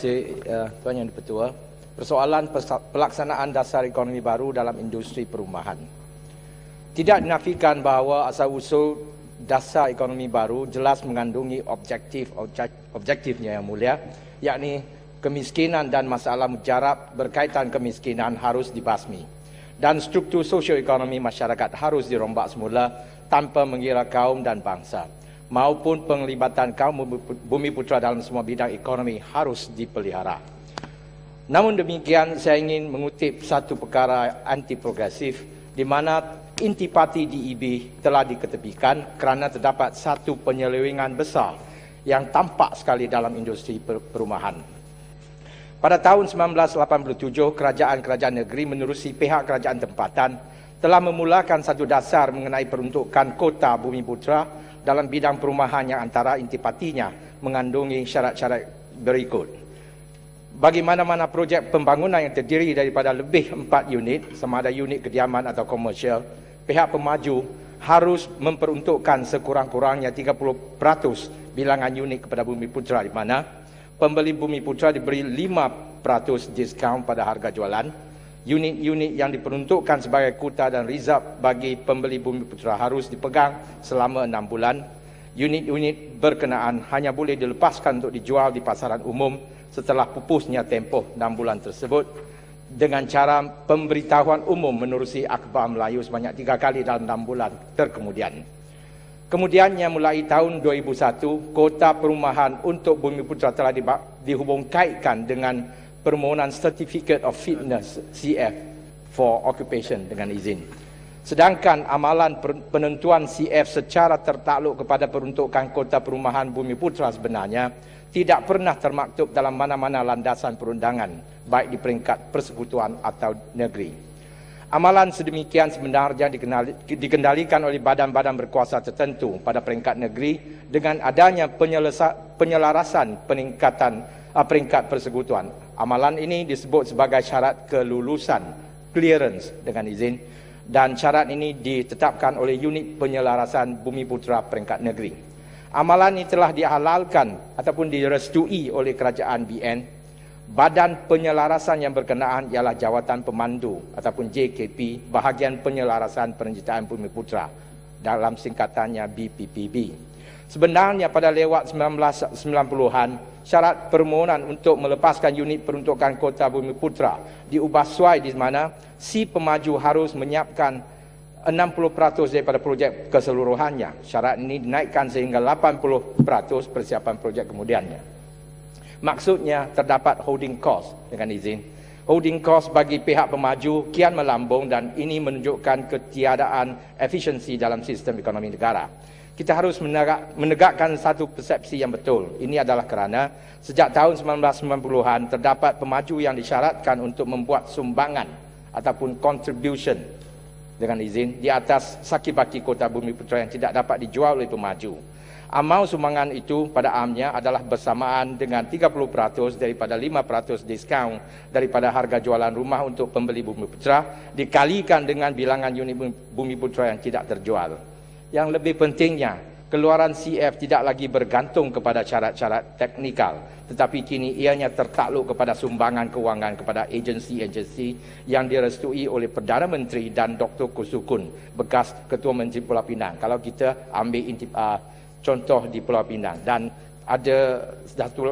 kasih Tuan Yang Di-Pertua. Persoalan pelaksanaan dasar ekonomi baru dalam industri perumahan. Tidak dinafikan bahawa asal-usul dasar ekonomi baru jelas mengandungi objektifnya yang mulia, yakni kemiskinan dan masalah mujarab berkaitan kemiskinan harus dibasmi. Dan struktur sosioekonomi masyarakat harus dirombak semula tanpa mengira kaum dan bangsa. Maupun penglibatan kaum Bumiputra dalam semua bidang ekonomi harus dipelihara. Namun demikian, saya ingin mengutip satu perkara anti-progresif di mana intipati DEB telah diketepikan kerana terdapat satu penyelewengan besar yang tampak sekali dalam industri perumahan. Pada tahun 1987, kerajaan-kerajaan negeri menerusi pihak kerajaan tempatan telah memulakan satu dasar mengenai peruntukan kota Bumiputra dalam bidang perumahan yang antara intipatinya mengandungi syarat-syarat berikut. Bagi mana-mana projek pembangunan yang terdiri daripada lebih 4 unit, sama ada unit kediaman atau komersial, pihak pemaju harus memperuntukkan sekurang-kurangnya 30% bilangan unit kepada Bumiputra, di mana pembeli Bumiputra diberi 5% diskaun pada harga jualan. Unit-unit yang diperuntukkan sebagai kuota dan rizab bagi pembeli Bumiputra harus dipegang selama 6 bulan. Unit-unit berkenaan hanya boleh dilepaskan untuk dijual di pasaran umum setelah pupusnya tempoh 6 bulan tersebut dengan cara pemberitahuan umum menerusi akhbar Melayu sebanyak 3 kali dalam 6 bulan terkemudian. Kemudiannya mulai tahun 2001, kota perumahan untuk Bumiputra telah dihubungkaitkan dengan permohonan Certificate of Fitness CF for Occupation dengan izin. Sedangkan amalan penentuan CF secara tertakluk kepada peruntukan kota perumahan Bumiputra sebenarnya tidak pernah termaktub dalam mana-mana landasan perundangan, baik di peringkat persekutuan atau negeri. Amalan sedemikian sebenarnya dikendalikan oleh badan-badan berkuasa tertentu pada peringkat negeri dengan adanya penyelarasan peningkatan peringkat persekutuan. Amalan ini disebut sebagai syarat kelulusan, clearance dengan izin, dan syarat ini ditetapkan oleh unit penyelarasan Bumiputra peringkat negeri. Amalan ini telah dihalalkan ataupun direstui oleh kerajaan BN. Badan penyelarasan yang berkenaan ialah Jawatan Pemandu ataupun JKP, bahagian penyelarasan perenjitaan Bumiputra, dalam singkatannya BPPB. Sebenarnya pada lewat 1990-an, syarat permohonan untuk melepaskan unit peruntukan kota Bumiputra diubah suai di mana si pemaju harus menyiapkan 60% daripada projek keseluruhannya. Syarat ini dinaikkan sehingga 80% persiapan projek kemudiannya. Maksudnya terdapat holding cost dengan izin. Holding cost bagi pihak pemaju kian melambung dan ini menunjukkan ketiadaan efisiensi dalam sistem ekonomi negara. Kita harus menegakkan satu persepsi yang betul. Ini adalah kerana sejak tahun 1990-an terdapat pemaju yang disyaratkan untuk membuat sumbangan ataupun contribution dengan izin di atas sakibaki kota Bumiputra yang tidak dapat dijual oleh pemaju. Amal sumbangan itu pada amnya adalah bersamaan dengan 30% daripada 5% diskaun daripada harga jualan rumah untuk pembeli Bumiputra dikalikan dengan bilangan unit Bumiputra yang tidak terjual. Yang lebih pentingnya, keluaran CF tidak lagi bergantung kepada syarat-syarat teknikal, tetapi kini ianya tertakluk kepada sumbangan kewangan kepada agensi-agensi yang direstui oleh Perdana Menteri dan Dr. Kusukun, bekas Ketua Menteri Pulau Pinang. Kalau kita ambil contoh di Pulau Pinang, dan ada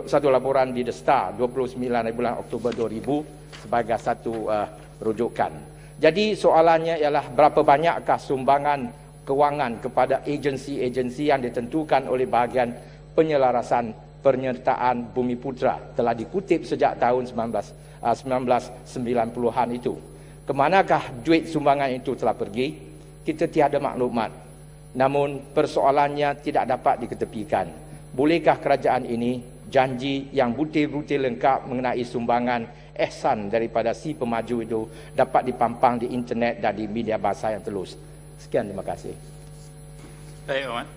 satu laporan di The Star 29 bulan Oktober 2000 sebagai satu rujukan. Jadi soalannya ialah berapa banyakkah sumbangan kewangan kepada agensi-agensi yang ditentukan oleh bahagian penyelarasan penyertaan Bumiputra telah dikutip sejak tahun 1990-an itu. Kemanakah duit sumbangan itu telah pergi? Kita tiada maklumat. Namun persoalannya tidak dapat diketepikan. Bolehkah kerajaan ini janji yang butir-butir lengkap mengenai sumbangan ihsan daripada si pemaju itu dapat dipampang di internet dan di media bahasa yang telus? Sekian, terima kasih. Baik, Wan.